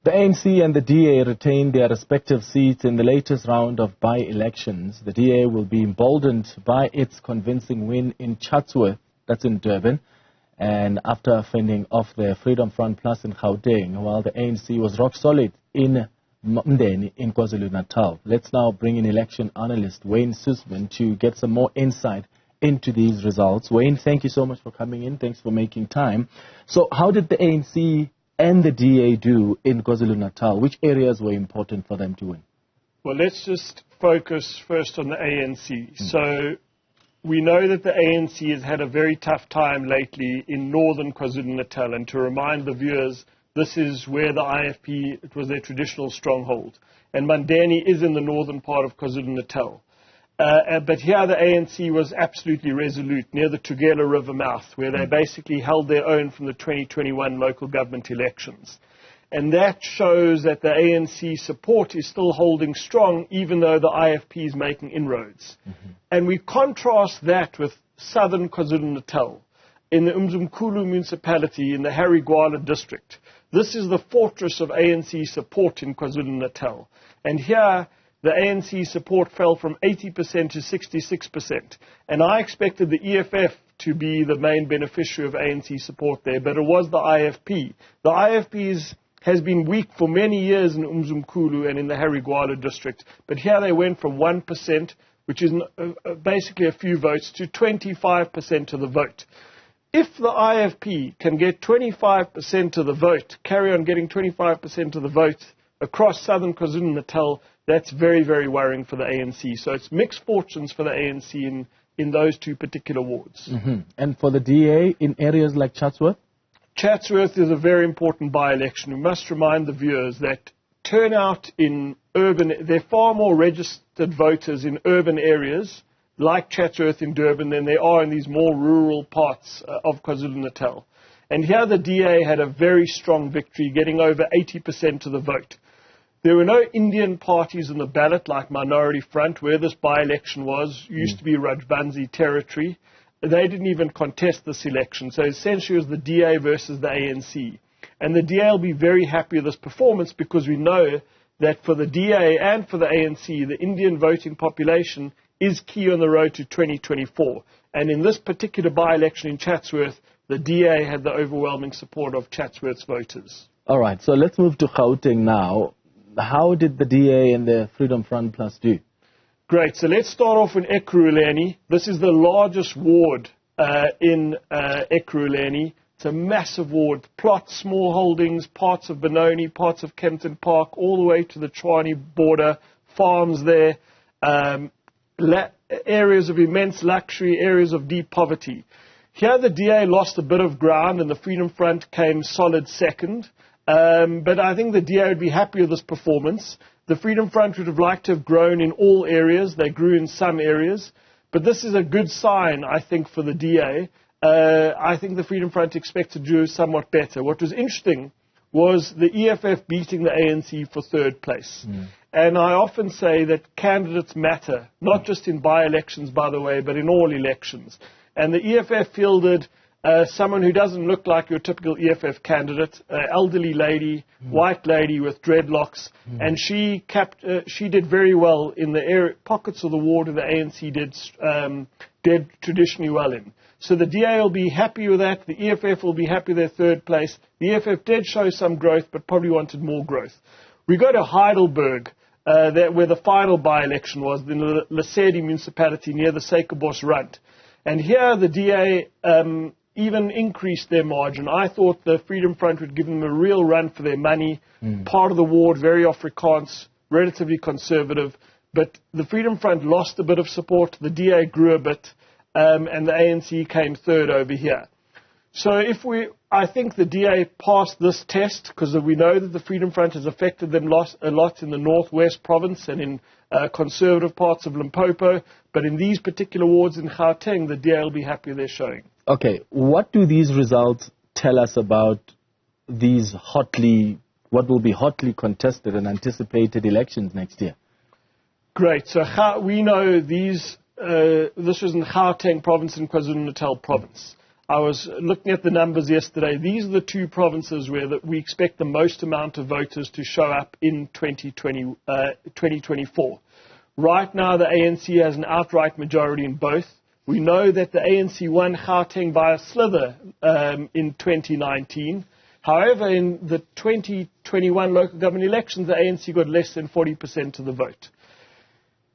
The ANC and the DA retained their respective seats in the latest round of by-elections. The DA will be emboldened by its convincing win in Chatsworth, that's in Durban, and after fending off the Freedom Front Plus in Gauteng, while the ANC was rock solid in Mandeni in KwaZulu-Natal. Let's now bring in election analyst Wayne Sussman to get some more insight into these results. Wayne, thank you so much for coming in. Thanks for making time. So how did the ANC and the DA do in KwaZulu-Natal? Which areas were important for them to win? Well, let's just focus first on the ANC. So we know that the ANC has had a very tough time lately in northern KwaZulu-Natal. And to remind the viewers, this is where the IFP, it was their traditional stronghold. And Mandeni is in the northern part of KwaZulu-Natal. But here the ANC was absolutely resolute near the Tugela River mouth, where they basically held their own from the 2021 local government elections. And that shows that the ANC support is still holding strong, even though the IFP is making inroads. And we contrast that with southern KwaZulu-Natal, in the Newzroom municipality in the Harry Gwala district. This is the fortress of ANC support in KwaZulu-Natal. And here, the ANC support fell from 80% to 66%. And I expected the EFF to be the main beneficiary of ANC support there, but it was the IFP. The IFP has been weak for many years in Newzroom and in the Harry Gwala district. But here they went from 1%, which is basically a few votes, to 25% of the vote. If the IFP can get 25% of the vote, carry on getting 25% of the vote across southern KwaZulu-Natal, that's very, very worrying for the ANC. So it's mixed fortunes for the ANC in those two particular wards. And for the DA in areas like Chatsworth? Chatsworth is a very important by-election. We must remind the viewers that turnout in urban, there are far more registered voters in urban areas like Chatsworth in Durban than there are in these more rural parts of KwaZulu-Natal. And here the DA had a very strong victory, getting over 80% of the vote. There were no Indian parties on the ballot like Minority Front, where this by-election was. Used to be Rajbansi territory. They didn't even contest this election. So essentially it was the DA versus the ANC. And the DA will be very happy with this performance because we know that for the DA and for the ANC, the Indian voting population is key on the road to 2024. And in this particular by-election in Chatsworth, the DA had the overwhelming support of Chatsworth's voters. All right, so let's move to Gauteng now. How did the DA and the Freedom Front Plus do? Great. So let's start off in Ekurhuleni. This is the largest ward in Ekurhuleni. It's a massive ward. Plots, small holdings, parts of Benoni, parts of Kempton Park, all the way to the Tshwane border, farms there, areas of immense luxury, areas of deep poverty. Here the DA lost a bit of ground and the Freedom Front came solid second. But I think the DA would be happy with this performance. The Freedom Front would have liked to have grown in all areas. They grew in some areas. But this is a good sign, I think, for the DA. I think the Freedom Front expect to do somewhat better. What was interesting was the EFF beating the ANC for third place. And I often say that candidates matter, not just in by-elections, by the way, but in all elections. And the EFF fielded someone who doesn't look like your typical EFF candidate, an elderly lady, white lady with dreadlocks, and she did very well in the pockets of the ward that the ANC did traditionally well in. So the DA will be happy with that. The EFF will be happy with their third place. The EFF did show some growth, but probably wanted more growth. We go to Heidelberg, where the final by-election was, in the Lesedi municipality near the Suikerbos Rand. And here the DA even increased their margin. I thought the Freedom Front would give them a real run for their money. Part of the ward, very Afrikaans, relatively conservative. But the Freedom Front lost a bit of support. The DA grew a bit, and the ANC came third over here. So I think the DA passed this test because we know that the Freedom Front has affected them a lot in the Northwest Province and in conservative parts of Limpopo. But in these particular wards in Gauteng, the DA will be happy with their showing. Okay, what do these results tell us about these what will be hotly contested and anticipated elections next year? Great. So we know this was in Gauteng Province and KwaZulu-Natal Province. I was looking at the numbers yesterday. These are the two provinces where we expect the most amount of voters to show up in 2024. Right now, the ANC has an outright majority in both. We know that the ANC won Gauteng by a slither in 2019. However, in the 2021 local government elections, the ANC got less than 40% of the vote.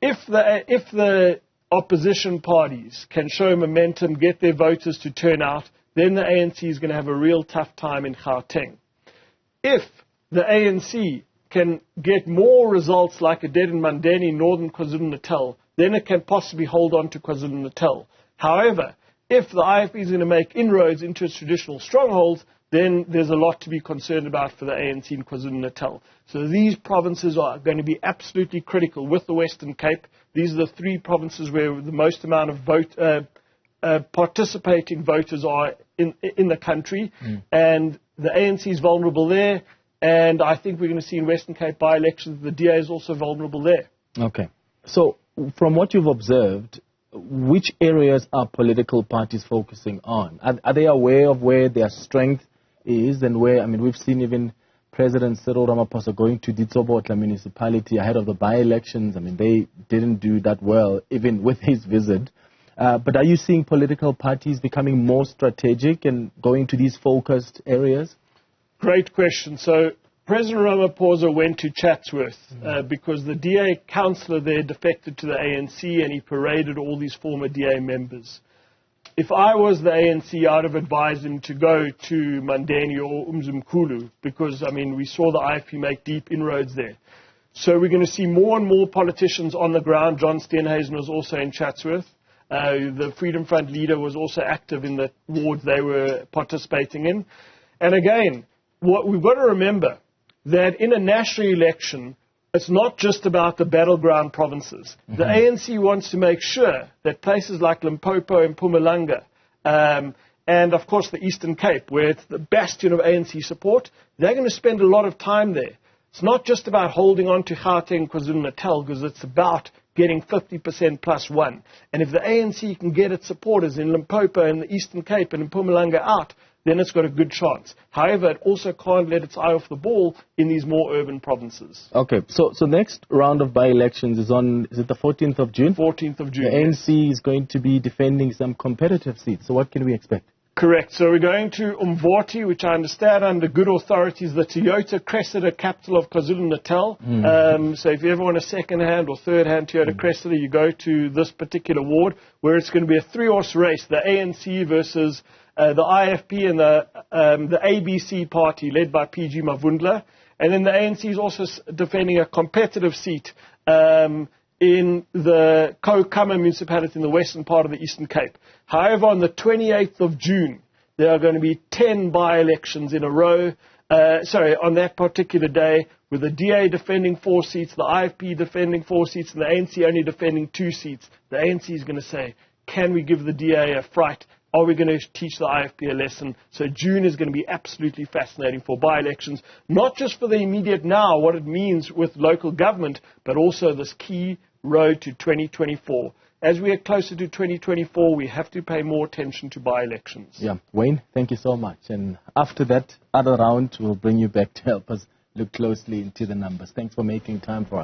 If the opposition parties can show momentum, get their voters to turn out, then the ANC is going to have a real tough time in Gauteng. If the ANC can get more results like it did in Mandeni, northern KwaZulu-Natal, then it can possibly hold on to KwaZulu-Natal. However, if the IFP is going to make inroads into its traditional strongholds, then there's a lot to be concerned about for the ANC in KwaZulu-Natal. So these provinces are going to be absolutely critical with the Western Cape. These are the three provinces where the most amount of participating voters are in the country. And the ANC is vulnerable there. And I think we're going to see in Western Cape by-elections, the DA is also vulnerable there. Okay. So from what you've observed, which areas are political parties focusing on? Are they aware of where their strength is and where, I mean, we've seen even President Cyril Ramaphosa going to Ditsobotla municipality ahead of the by-elections. I mean, they didn't do that well, even with his visit. But are you seeing political parties becoming more strategic and going to these focused areas? Great question. So President Ramaphosa went to Chatsworth because the DA councillor there defected to the ANC and he paraded all these former DA members. If I was the ANC, I'd have advised him to go to Mandeni or Umzimkhulu because, I mean, we saw the IFP make deep inroads there. So we're going to see more and more politicians on the ground. John Steenhuisen was also in Chatsworth. The Freedom Front leader was also active in the wards they were participating in. And again, what we've got to remember that in a national election, it's not just about the battleground provinces. The ANC wants to make sure that places like Limpopo and Mpumalanga, and of course the Eastern Cape, where it's the bastion of ANC support, they're going to spend a lot of time there. It's not just about holding on to Gauteng, KwaZulu-Natal, because it's about getting 50% plus one. And if the ANC can get its supporters in Limpopo and the Eastern Cape and in Mpumalanga out, then it's got a good chance. However, it also can't let its eye off the ball in these more urban provinces. Okay, so next round of by-elections is it the 14th of June? 14th of June, The ANC is going to be defending some competitive seats. So what can we expect? Correct. So we're going to Umvoti, which I understand under good authorities, the Toyota Cressida capital of KwaZulu-Natal. So if you ever want a second-hand or third-hand Toyota Cressida, you go to this particular ward, where it's going to be a three-horse race, the ANC versus the IFP and the ABC party led by PG Mavundla. And then the ANC is also defending a competitive seat in the Kokama municipality in the western part of the Eastern Cape. However, on the 28th of June, there are going to be 10 by-elections in a row, on that particular day, with the DA defending 4 seats, the IFP defending 4 seats, and the ANC only defending 2 seats. The ANC is going to say, can we give the DA a fright? Are we going to teach the IFP a lesson? So June is going to be absolutely fascinating for by-elections, not just for the immediate now, what it means with local government, but also this key road to 2024. As we get closer to 2024, we have to pay more attention to by-elections. Yeah, Wayne, thank you so much. And after that other round, we'll bring you back to help us look closely into the numbers. Thanks for making time for us.